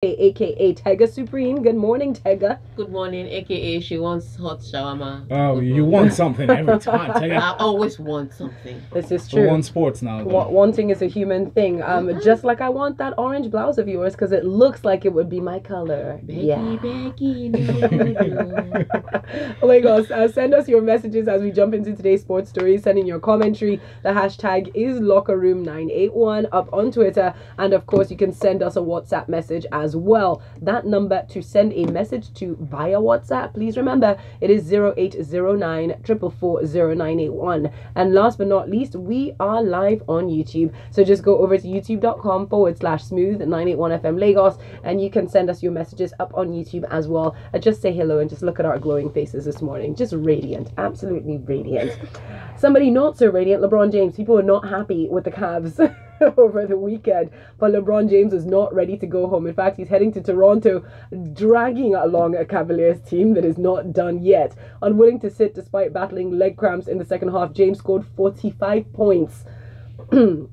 aka Tega Supreme. Good morning, Tega. Good morning, aka she wants hot shawarma. Oh, you want something every time. I always want something. This is We true. want sports now. Wanting is a human thing. Just like I want that orange blouse of yours because it looks like it would be my color. Becky, no. Oh my gosh, send us your messages as we jump into today's sports stories. Send in your commentary. The hashtag is LockerRoom981 up on Twitter. And of course, you can send us a WhatsApp message as well. That number to send a message to via WhatsApp, please remember, it is 0809 444 0981. And last but not least, we are live on YouTube. So just go over to youtube.com/smooth981FM Lagos and you can send us your messages up on YouTube as well. Just say hello and just look at our glowing faces this morning. Just radiant, absolutely radiant. Somebody not so radiant, LeBron James. People are not happy with the Cavs over the weekend, but LeBron James is not ready to go home. In fact, he's heading to Toronto, dragging along a Cavaliers team that is not done yet. Unwilling to sit despite battling leg cramps in the second half, James scored 45 points. And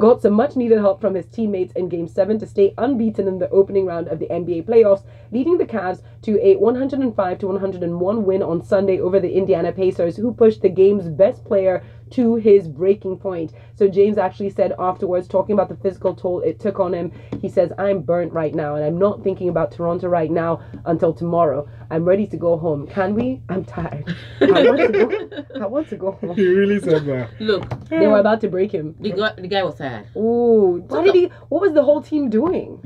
got some much needed help from his teammates in Game 7 to stay unbeaten in the opening round of the NBA playoffs, leading the Cavs to a 105-101 win on Sunday over the Indiana Pacers, who pushed the game's best player to his breaking point. So James actually said afterwards, talking about the physical toll it took on him, he says, "I'm burnt right now and I'm not thinking about Toronto right now until tomorrow. I'm ready to go home. Can we? I'm tired. I want to go home." He really said that. Look, they were about to break him. The guy was tired. Ooh, what was the whole team doing?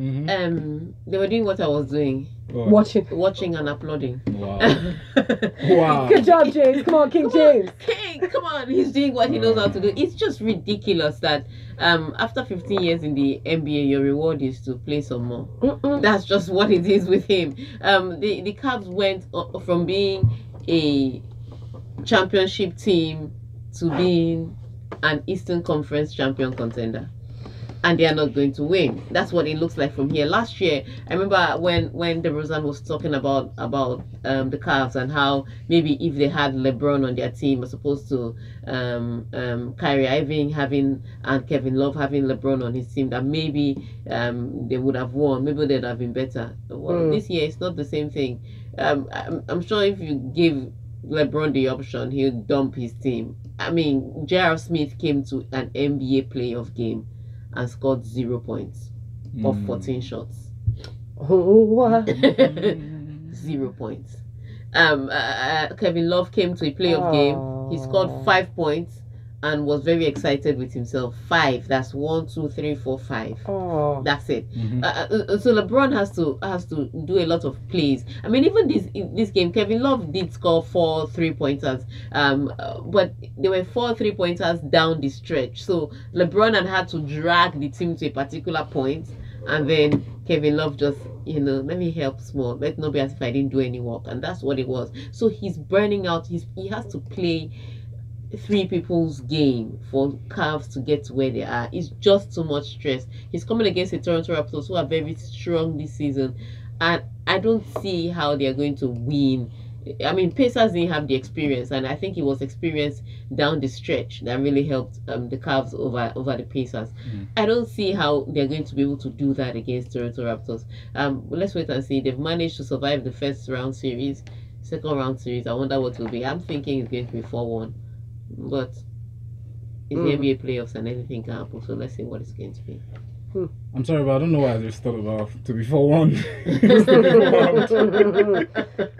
They were doing what I was doing. Watching and applauding. Wow. Wow. Good job, James. Come on, King James. King, come on. He's doing what he knows how to do. It's just ridiculous that after 15 years in the NBA, your reward is to play some more. That's just what it is with him. The Cavs went from being a championship team to being an Eastern Conference champion contender. And they are not going to win. That's what it looks like from here. Last year, I remember when DeRozan was talking about the Cavs and how maybe if they had LeBron on their team as opposed to Kyrie Irving and Kevin Love having LeBron on his team, that maybe they would have won. Maybe they'd have been better. Well, this year it's not the same thing. I'm sure if you give LeBron the option, he'll dump his team. I mean, J.R. Smith came to an NBA playoff game and scored 0 points of 14 shots. 0 points. Kevin Love came to a playoff game. He scored 5 points and was very excited with himself. 5. That's 1, 2, 3, 4, 5. That's it. So LeBron has to do a lot of plays. I mean, even this game, Kevin Love did score 4 3-pointers. But there were 4 3-pointers down the stretch. So LeBron had to drag the team to a particular point, and then Kevin Love just, let me help small. Let not be as if I didn't do any work. And that's what it was. So he's burning out. He has to play 3 people's game for Cavs to get to where they are. It's just too much stress. He's coming against the Toronto Raptors, who are very strong this season, and I don't see how they are going to win. I mean, Pacers didn't have the experience, and I think it was experience down the stretch that really helped the Cavs over the Pacers. I don't see how they're going to be able to do that against Toronto Raptors. Let's wait and see. They've managed to survive the first round series. Second round series, I wonder what it will be. I'm thinking it's going to be 4-1. But it's the NBA playoffs and anything can happen, so let's see what it's going to be. I'm sorry, but I don't know why I just thought about to be 4-1.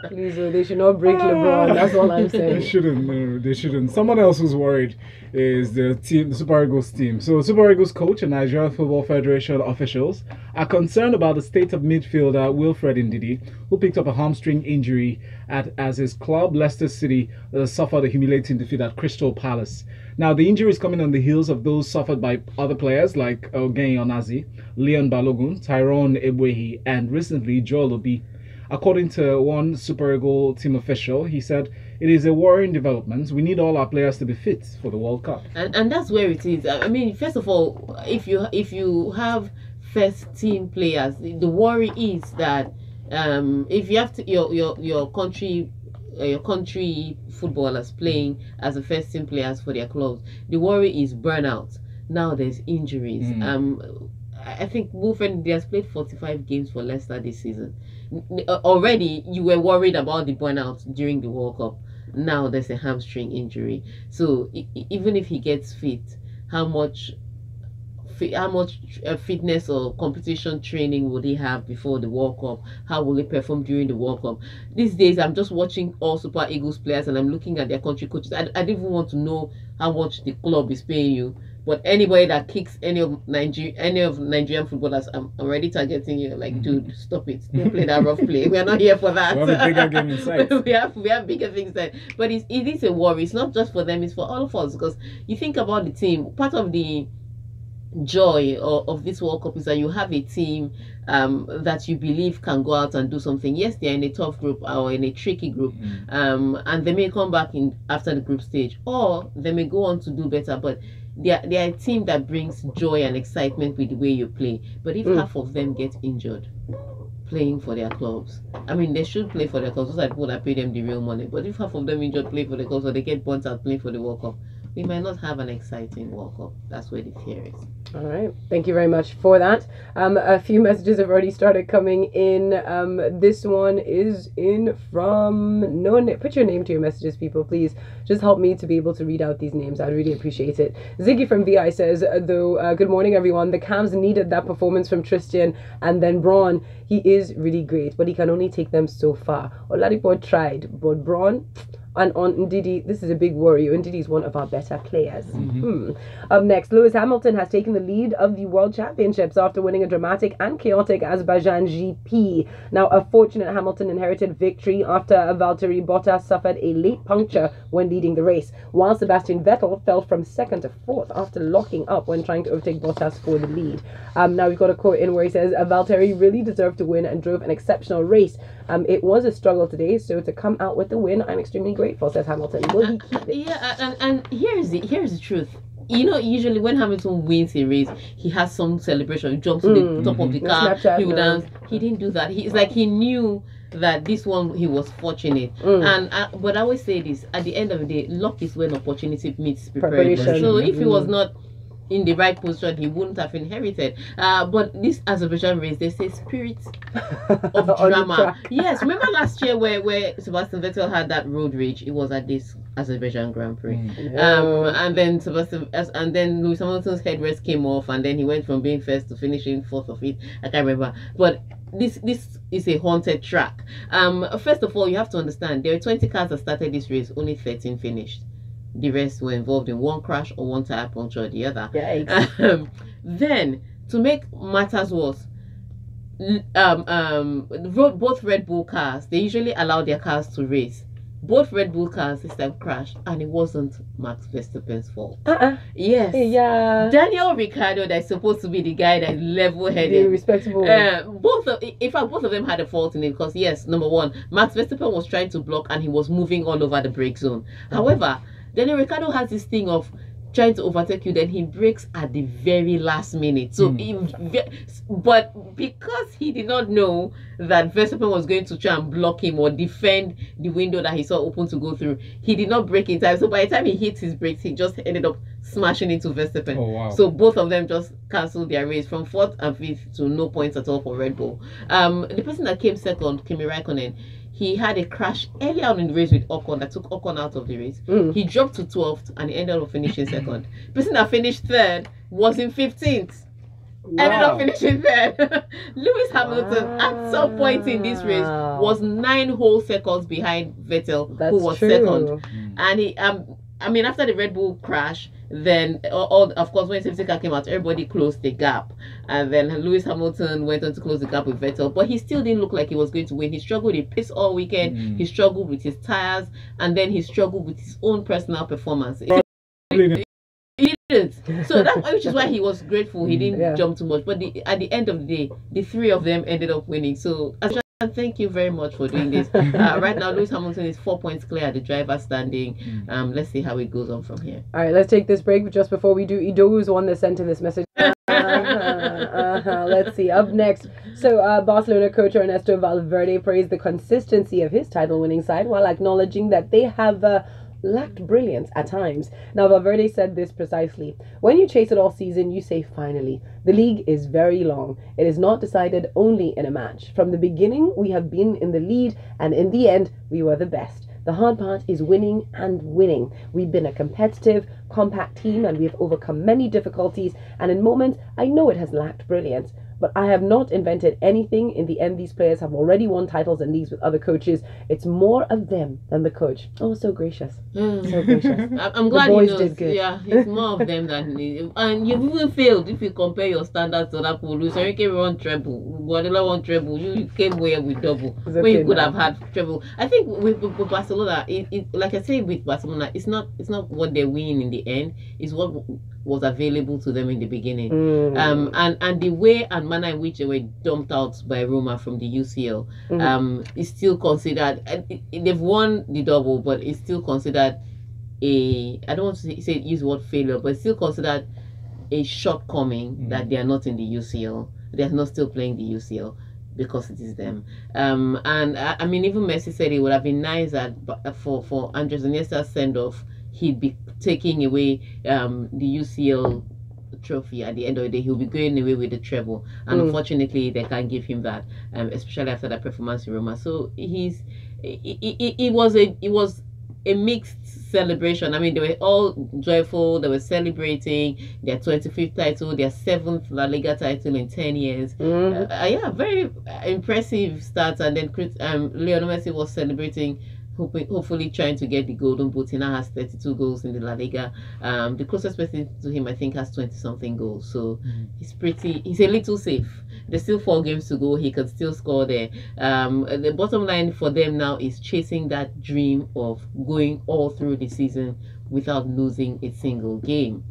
Please, they should not break LeBron. That's all I'm saying. They shouldn't. No, they shouldn't. Someone else who's worried is the Super Eagles team. So Super Eagles coach and Nigeria Football Federation officials are concerned about the state of midfielder Wilfred Ndidi, who picked up a hamstring injury as his club Leicester City suffered a humiliating defeat at Crystal Palace. Now, the injury is coming on the heels of those suffered by other players like Ogenyi Onazi, Leon Balogun, Tyrone Ebwehi, and recently Joel Obi. According to one Super Eagle team official, he said, "It is a worrying development. We need all our players to be fit for the World Cup." And that's where it is. I mean, first of all, if you have first team players, the worry is that if you have your country footballers playing as the first team players for their clubs, the worry is burnout. Now there's injuries. I think Wilfred has played 45 games for Leicester this season. Already, you were worried about the burnout during the World Cup. Now there's a hamstring injury. So even if he gets fit, how much fitness or competition training would he have before the World Cup? How will he perform during the World Cup? These days, I'm just watching all Super Eagles players and I'm looking at their country coaches. I don't even want to know how much the club is paying you. But anybody that kicks any of Nigerian footballers, I'm already targeting you. Like, dude, stop it! Don't play that rough play. We are not here for that. We have a bigger game in sight. we have bigger things there. But it is a worry. It's not just for them. It's for all of us, because you think about the team. Part of the joy of this World Cup is that you have a team that you believe can go out and do something. Yes, they're in a tough group or in a tricky group, and they may come back in after the group stage, or they may go on to do better. But they're a team that brings joy and excitement with the way you play. But if half of them get injured playing for their clubs, I mean, they should play for their clubs. Those are people that pay them the real money. But if half of them injured play for their clubs, or they get burnt out playing for the World Cup, we might not have an exciting World Cup. That's where the fear is. All right. Thank you very much for that. A few messages have already started coming in. This one is in from... No, put your name to your messages, people, please. Just help me to be able to read out these names. I'd really appreciate it. Ziggy from VI says, good morning, everyone. The Cavs needed that performance from Tristan and then Braun. He is really great, but he can only take them so far. Oladipo tried, but Braun... And on Ndidi, this is a big worry. Ndidi is one of our better players. Up next, Lewis Hamilton has taken the lead of the World Championships after winning a dramatic and chaotic Azerbaijan GP. Now, a fortunate Hamilton inherited victory after Valtteri Bottas suffered a late puncture when leading the race, while Sebastian Vettel fell from second to fourth after locking up when trying to overtake Bottas for the lead. Now we've got a quote in where he says, Valtteri really deserved to win and drove an exceptional race. It was a struggle today, so to come out with the win, I'm extremely grateful, says Hamilton. Will he keep it? Yeah, and here's the truth. You know, usually when Hamilton wins a race, he has some celebration. He jumps to the top of the car. Snapchat, he will dance. He didn't do that. It's like he knew that this one he was fortunate. But I always say this: at the end of the day, luck is when opportunity meets preparation. So if he was not in the right position, he wouldn't have inherited. But this Azerbaijan race, they say spirit of drama. Yes, remember last year where Sebastian Vettel had that road rage? It was at this Azerbaijan Grand Prix. And then Lewis Hamilton's headrest came off, and then he went from being first to finishing fourth of it. I can't remember, but this is a haunted track. First of all, you have to understand there are 20 cars that started this race, only 13 finished. The rest were involved in one crash or one tire puncture or the other. Then, to make matters worse, both Red Bull cars, they usually allow their cars to race. Both Red Bull cars this time crashed, and it wasn't Max Verstappen's fault. Yes. Yeah. Daniel Ricciardo, that's supposed to be the guy that's level-headed. Respectable. Both of them had a fault in it, because yes, number one, Max Verstappen was trying to block and he was moving all over the brake zone. However, Daniel Ricciardo has this thing of trying to overtake you, then he brakes at the very last minute. So, but because he did not know that Verstappen was going to try and block him or defend the window that he saw open to go through, he did not brake in time. So by the time he hit his brakes, he just ended up smashing into Verstappen. Oh, wow. So both of them just cancelled their race from 4th and 5th to no points at all for Red Bull. The person that came second, Kimi Raikkonen, he had a crash earlier on in the race with Ocon that took Ocon out of the race. He dropped to 12th and he ended up finishing second. The person that finished third was in 15th. Ended up finishing third. Lewis Hamilton, at some point in this race, was 9 whole seconds behind Vettel, who was second. And he, after the Red Bull crash, then of course when safety car came out, everybody closed the gap, and then Lewis Hamilton went on to close the gap with Vettel, but he still didn't look like he was going to win. He struggled in pace all weekend. He struggled with his tires, and then he struggled with his own personal performance. He didn't. So which is why he was grateful he didn't jump too much. But at the end of the day, the 3 of them ended up winning. So thank you very much for doing this. Right now, Lewis Hamilton is 4 points clear at the driver's standing. Let's see how it goes on from here. All right, let's take this break. But just before we do, Ido's one that sent in this message. Let's see. Up next, so Barcelona coach Ernesto Valverde praised the consistency of his title-winning side while acknowledging that they have lacked brilliance at times. Now, Valverde said this precisely. When you chase it all season, you say finally. The league is very long. It is not decided only in a match. From the beginning, we have been in the lead, and in the end, we were the best. The hard part is winning and winning. We've been a competitive, compact team, and we have overcome many difficulties, and in moments, I know it has lacked brilliance. But I have not invented anything. In the end, these players have already won titles and leagues with other coaches. It's more of them than the coach. Oh, so gracious. So gracious. I'm glad boys you know. did good. Yeah, it's more of them than me. And you've even failed if you compare your standards to that Folu. So you came on treble. Guardiola won treble. You came where with double. It's Where okay you could now. have had treble. I think with Barcelona, like I say with Barcelona, it's not what they win in the end. It's what was available to them in the beginning. And the way and manner in which they were dumped out by Roma from the UCL is still considered, they've won the double, but it's still considered I don't want to use the word failure, but it's still considered a shortcoming that they are not in the UCL. They are not still playing the UCL because it is them. And I mean, even Messi said it would have been nice that for Andres Iniesta's send-off, he'd be taking away the UCL trophy at the end of the day. He'll be going away with the treble, and unfortunately they can't give him that, especially after that performance in Roma. So it was a mixed celebration. I mean, they were all joyful. They were celebrating their 25th title, their 7th La Liga title in 10 years. Yeah, very impressive start. And then Lionel Messi was celebrating, hopefully trying to get the golden boot. He now has 32 goals in the La Liga. The closest person to him, I think, has 20-something goals. So he's a little safe. There's still 4 games to go. He can still score there. The bottom line for them now is chasing that dream of going all through the season without losing a single game.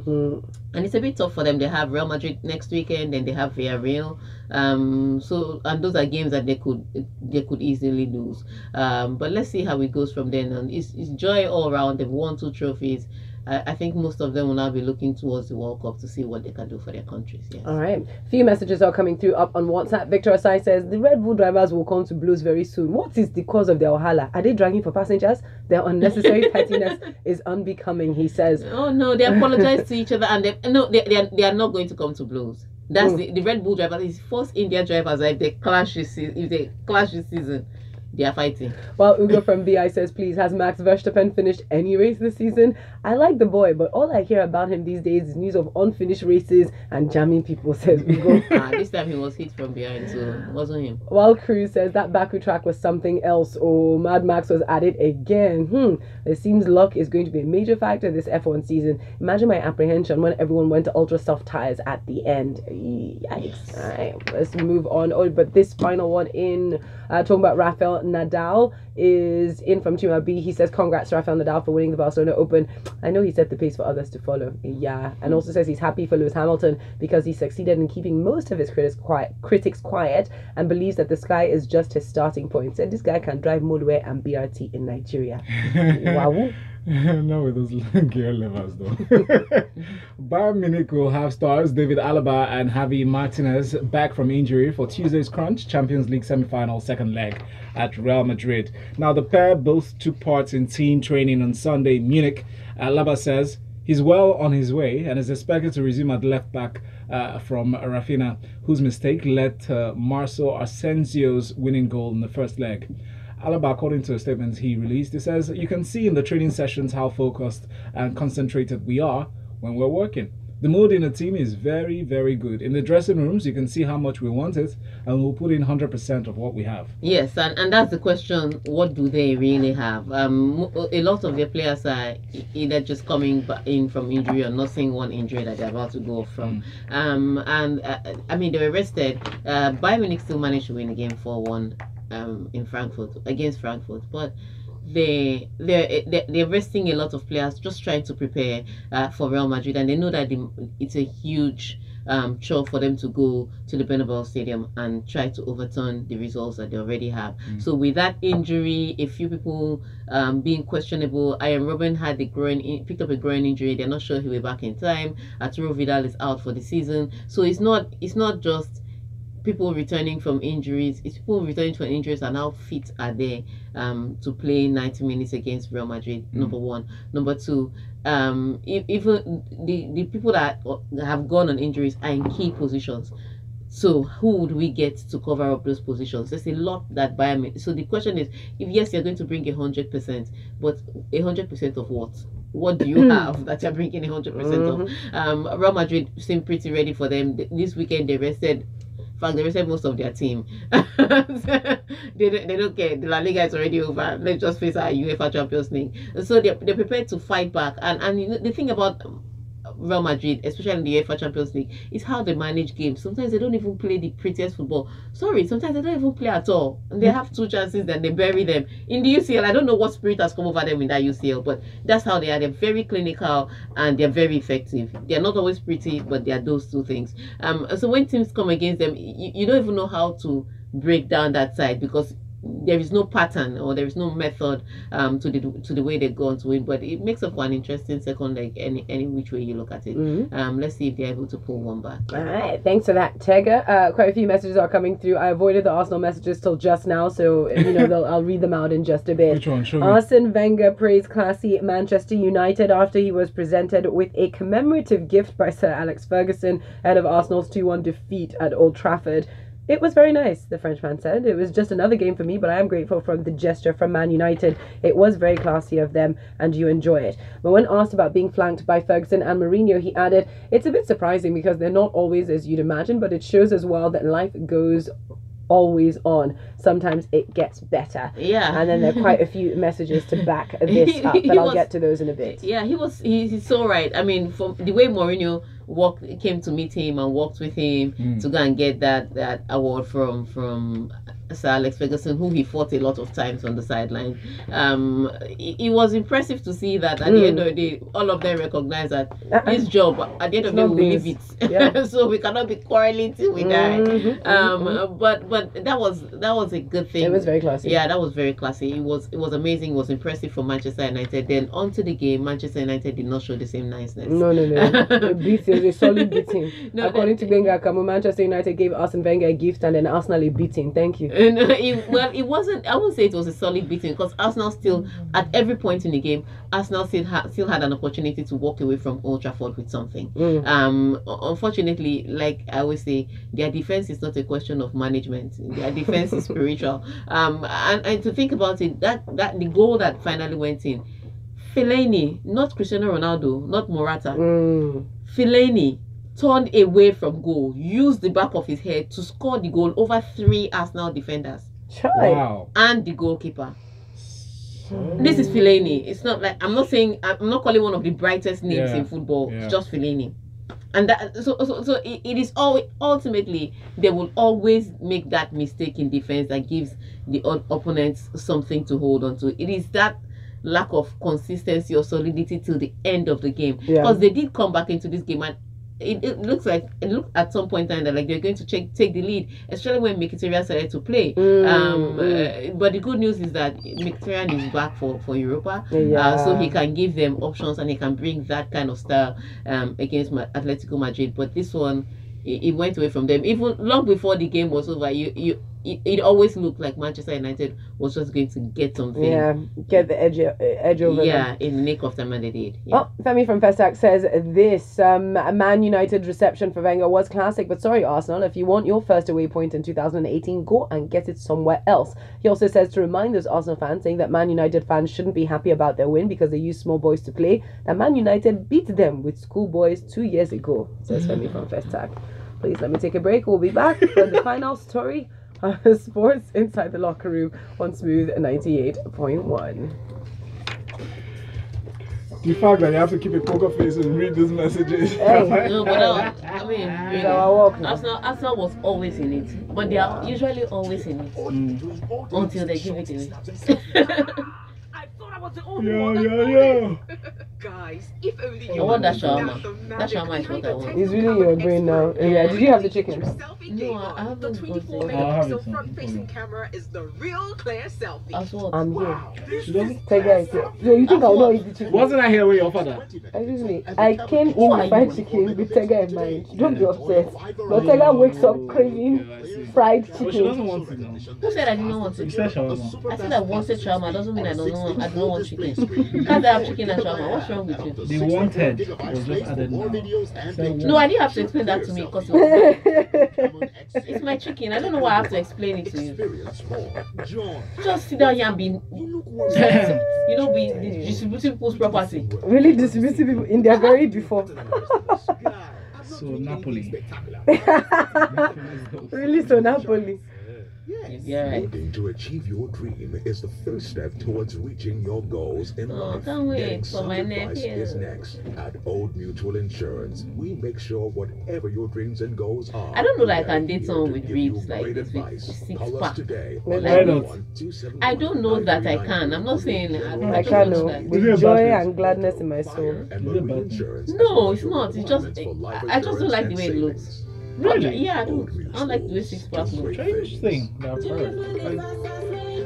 And it's a bit tough for them. They have Real Madrid next weekend, then they have Villarreal. And those are games that they could easily lose. But let's see how it goes from then on. It's joy all around. They've won 2 trophies. I think most of them will now be looking towards the World Cup to see what they can do for their countries. Yes. All right. A few messages are coming through up on WhatsApp. Victor Asai says, the Red Bull drivers will come to blows very soon. What is the cause of their ohala? Are they dragging for passengers? Their unnecessary pettiness is unbecoming, he says. Oh, no, they apologize to each other, and they are not going to come to blows. That's the Red Bull drivers. It's forced India drivers. If they clash this season, they are fighting. While Ugo from BI says, please, has Max Verstappen finished any race this season? I like the boy, but all I hear about him these days is news of unfinished races and jamming people, says Ugo. This time he was hit from behind, so it wasn't him. While Cruz says that Baku track was something else. Oh, Mad Max was at it again. It seems luck is going to be a major factor this F1 season. Imagine my apprehension when everyone went to ultra soft tires at the end. Yikes. All right, let's move on. Oh, but this final one in talking about Rafael Nadal is in from Chima B. He says, congrats Rafael Nadal for winning the Barcelona Open. I know he set the pace for others to follow. Yeah. And also says he's happy for Lewis Hamilton because he succeeded in keeping most of his critics quiet and believes that the sky is just his starting point. Said this guy can drive motorway and BRT in Nigeria. Wow. Not with those gear levers though. Bayern Munich will have stars David Alaba and Javi Martinez back from injury for Tuesday's crunch Champions League semi-final second leg at Real Madrid. Now the pair both took part in team training on Sunday in Munich. Alaba says he's well on his way and is expected to resume at left back from Rafinha, whose mistake led to Marcel Asensio's winning goal in the first leg. Alaba, according to a statement he released, he says, you can see in the training sessions how focused and concentrated we are when we're working. The mood in the team is very, very good. In the dressing rooms, you can see how much we want it, and we'll put in 100% of what we have. Yes, and that's the question, what do they really have? A lot of their players are either just coming in from injury or not seeing one injury that they're about to go from. I mean, they were rested. Bayern Munich still managed to win the game 4-1. In Frankfurt, against Frankfurt, but they're resting a lot of players, just trying to prepare for Real Madrid, and they know that it's a huge chore for them to go to the Bernabeu Stadium and try to overturn the results that they already have. So with that injury, a few people being questionable, Ian Robben had picked up a groin injury. They're not sure he'll be back in time. Arturo Vidal is out for the season, so it's not just people returning from injuries. It's people returning from injuries and how fit are they to play 90 minutes against Real Madrid, number one. Number two, even the people that have gone on injuries are in key positions. So who would we get to cover up those positions? There's a lot that Bayern. So the question is, if yes, you're going to bring 100%, but 100% of what? What do you have that you're bringing 100% of? Real Madrid seem pretty ready for them. This weekend they rested. In fact, they rested most of their team. they don't care. The La Liga is already over. Let's just face our UEFA Champions League. So they're prepared to fight back. And you know, the thing about Real Madrid, especially in the UEFA Champions League, is how they manage games. Sometimes they don't even play the prettiest football. Sorry, sometimes they don't even play at all. And they have 2 chances, then they bury them. In the UCL, I don't know what spirit has come over them in that UCL, but that's how they are. They're very clinical and they're very effective. They're not always pretty, but they are those 2 things. So when teams come against them, you don't even know how to break down that side, because there is no pattern or there is no method to the way they go on to win. But it makes up for an interesting second leg any which way you look at it. Let's see if they're able to pull one back. All right, thanks for that, Tega. Quite a few messages are coming through. I avoided the Arsenal messages till just now, so you know I'll read them out in just a bit. Which one? Show me. Arsene Wenger praised classy Manchester United after he was presented with a commemorative gift by Sir Alex Ferguson ahead of Arsenal's 2-1 defeat at Old Trafford. It was very nice, the Frenchman said. It was just another game for me, but I am grateful for the gesture from Man United. It was very classy of them, and you enjoy it. But when asked about being flanked by Ferguson and Mourinho, he added, it's a bit surprising because they're not always as you'd imagine, but it shows as well that life goes always on. Sometimes it gets better. Yeah. And then there are quite a few messages to back this up, but I'll get to those in a bit. Yeah, he's so right. I mean, from the way Mourinho came to meet him and walked with him to go and get that award from Sir Alex Ferguson, who he fought a lot of times on the sideline. It was impressive to see that at the end of the day, all of them recognize that his job, at the end of the day, we leave it. Yeah. So we cannot be quarreling till we die. But that was a good thing. It was very classy. Yeah, that was very classy. It was amazing. It was impressive for Manchester United. Then onto the game, Manchester United did not show the same niceness. No. It was a solid beating. According to Wenger, Manchester United gave Arsene Wenger a gift and then Arsenal a beating. Thank you. It wasn't. I wouldn't say it was a solid beating, because Arsenal still, at every point in the game, Arsenal still had an opportunity to walk away from Old Trafford with something. Unfortunately, like I always say, their defense is not a question of management. Their defense is spiritual. And to think about it, that the goal that finally went in, Fellaini, not Cristiano Ronaldo, not Morata, Fellaini turned away from goal, used the back of his head to score the goal over 3 Arsenal defenders. Wow. And the goalkeeper. This is Fellaini. It's not like, I'm not calling one of the brightest names in football. It's just Fellaini. And that, so it is ultimately, they will always make that mistake in defense that gives the opponents something to hold on to. It is that lack of consistency or solidity till the end of the game, because they did come back into this game, and it looked at some point in time that like they're going to take the lead, especially when Mkhitaryan started to play. But the good news is that Mkhitaryan is back for Europa, so he can give them options and he can bring that kind of style against Atletico Madrid. But this one, it went away from them. Even long before the game was over, it always looked like Manchester United was just going to get something. Yeah, get the edge over them. Yeah, in the nick of time, and they did. Yeah. Oh, Femi from Festac says this, Man United reception for Wenger was classic, but sorry Arsenal, if you want your first away point in 2018, go and get it somewhere else. He also says to remind those Arsenal fans, saying that Man United fans shouldn't be happy about their win because they use small boys to play, that Man United beat them with schoolboys 2 years ago, says Femi from Festac. Please let me take a break. We'll be back for the final story. Sports Inside the Locker Room on Smooth 98.1. The fact that you have to keep a poker face and read these messages. Hey. No, but I mean, really, Arsenal was always in it, but they are usually always in it until they give it away. I thought I was the only one. Yeah. Guys, if only I you want that understand shawarma. the That magic shawarma is what I behind want. the It's really in your brain now. Yeah, did you have the chicken? No, I haven't The got 24 it. I'll have megapixel it soon. front-facing camera is the real clear selfie. As what? I'm here. She doesn't. Tega is here. So you think I will not eat the chicken? Wasn't I here with your father? Excuse me. I came in with fried chicken with Tega in mind. Don't be upset. But Tega wakes up craving fried But she chicken. doesn't want it now. Who said I did not want You it? said shawarma. I said I wanted shawarma. Doesn't mean I don't want chicken. Can't I have chicken and shawarma? What's wrong with you? The wanted was just added now. No, I didn't have to explain that to me because it's my chicken. I don't know why I have to explain it to you. Just sit down here and be, be distributing people's property. Really distributing people in their very before. So Napoli. Really, so Napoli. Yeah, right. Working to achieve your dream is the first step towards reaching your goals in Oh, life. can't wait Getting for my some advice nephew. is next. At Old Mutual Insurance, we make sure whatever your dreams and goals are. I don't know that I we are can date here someone to with give you ribs like great this, with advice. six Call us pack. today. Why on not? 91271 I don't know that I can. I'm not saying I just can't know know. that. Is it a With bad joy thing? and gladness in my soul. And Is it Marine bad? Insurance No, has it's not. It's just requirements for life I just don't like the insurance way it and looks. savings. Really? Yeah, I don't like the way six pack looks. Strange thing that I've heard. Like,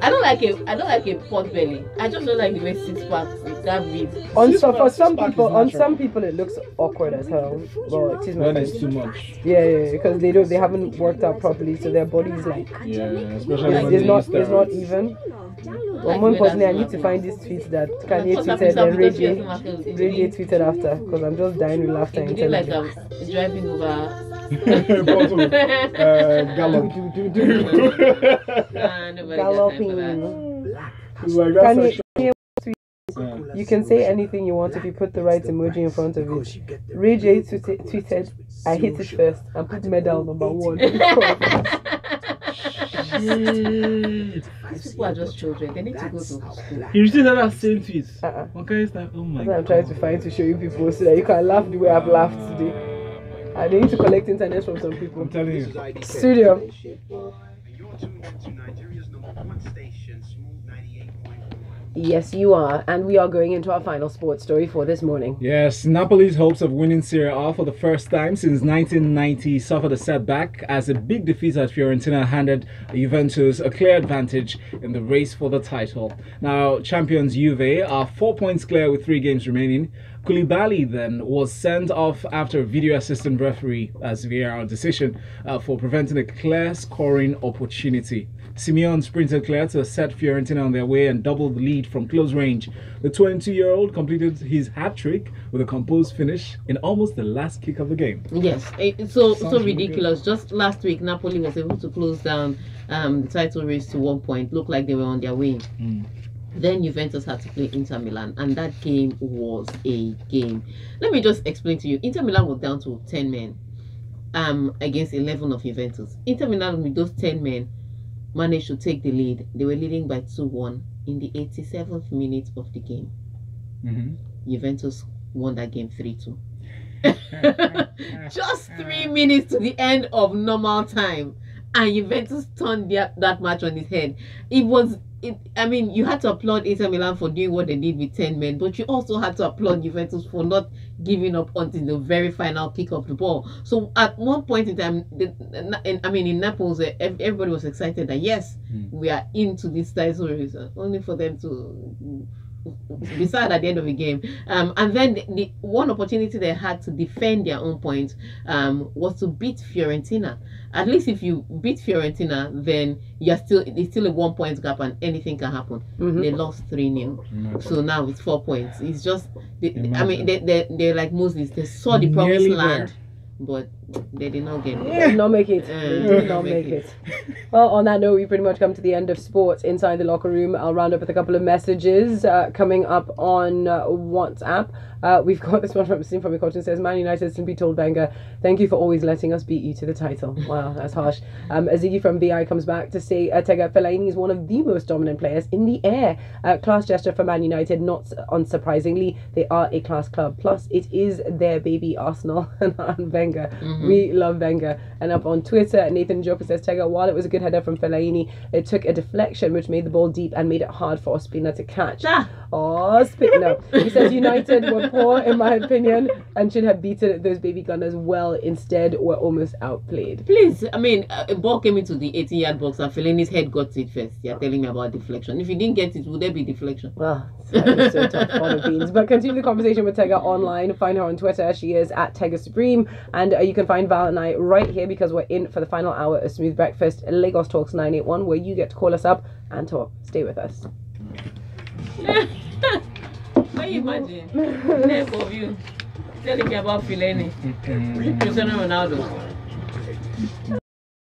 I don't like a pot belly. I just don't like the way six pack with that big. For some Six-pack people, is on natural. some people it looks awkward as hell. Well, it is my when it's friend. too much. Yeah, because they haven't worked out properly, so their body's like Yeah, especially when it's they not use steroids. even. But more importantly, I need to find this tweet that Kanye tweeted and Ray J tweeted after, because I'm just dying with laughter It did like internally. I'm driving over. Bottle, gallop. Nah, nobody got time for that. Galloping. It's like that's Kanye, actually- you can say anything you want if you put the right emoji in front of it. Ray J tweeted, "I hit it first," and put medal number 1. These people are just children. They need to go to school. You see that same tweet? Uh-uh. One guy is like, oh my That's what I'm god. trying to find to show you people so that you can laugh the way I've laughed today. I need to collect internet from some people. I'm telling you. Studio. Yes, you are. And we are going into our final sports story for this morning. Yes, Napoli's hopes of winning Serie A for the first time since 1990 suffered a setback as a big defeat at Fiorentina handed Juventus a clear advantage in the race for the title. Now, champions Juve are 4 points clear with 3 games remaining. Koulibaly then was sent off after a video assistant referee as VAR decision for preventing a clear scoring opportunity. Simeone sprinted clear to set Fiorentina on their way and doubled the lead from close range. The 22-year-old completed his hat-trick with a composed finish in almost the last kick of the game. Yes, it's so Sounds really ridiculous. Just last week, Napoli was able to close down the title race to 1 point. Looked like they were on their way. Then Juventus had to play Inter Milan, and that game was a game. Let me just explain to you. Inter Milan was down to 10 men against 11 of Juventus. Inter Milan, with those 10 men, managed to take the lead. They were leading by 2-1 in the 87th minute of the game. Juventus won that game 3-2. Just 3 minutes to the end of normal time, and Juventus turned that match on its head. You had to applaud Inter Milan for doing what they did with 10 men, but you also had to applaud Juventus for not giving up until the very final kick of the ball. So at one point in time, in Naples, everybody was excited that yes, we are into this title race, only for them to be sad at the end of the game. And then the one opportunity they had to defend their own points was to beat Fiorentina. At least if you beat Fiorentina, then it's still a 1 point gap and anything can happen. They lost 3-0. So now it's 4 points. It's just they're like Moses. They saw the promised Nearly land, there. but they did not get it. They did not make it. They did not make it. Well, on that note, we pretty much come to the end of sports inside the locker room. I'll round up with a couple of messages coming up on WhatsApp. We've got this one from a coach and says, Man United simply told Wenger, thank you for always letting us beat you to the title. Wow, that's harsh. Azigi from VI comes back to say, Tega Fellaini is one of the most dominant players in the air. Class gesture for Man United, not unsurprisingly. They are a class club. Plus, it is their baby Arsenal and Wenger We love Wenger. And up on Twitter, Nathan Joker says, Tega, while it was a good header from Fellaini, it took a deflection which made the ball deep and made it hard for Ospina to catch. Oh, no. He says United were poor, in my opinion, and should have beaten those baby gunners well. Instead, were almost outplayed. Please, I mean, a ball came into the 18-yard box and Fellaini's head got to it first. You're telling me about deflection. If you didn't get it, would there be deflection? Well, it's so tough for the beans. But continue the conversation with Tega online. Find her on Twitter. She is at Tega Supreme. And you can find Val and I right here because we're in for the final hour of Smooth Breakfast, Lagos Talks 981, where you get to call us up and talk. Stay with us. Can you imagine? Next of you telling me about Fellaini. Cristiano Ronaldo.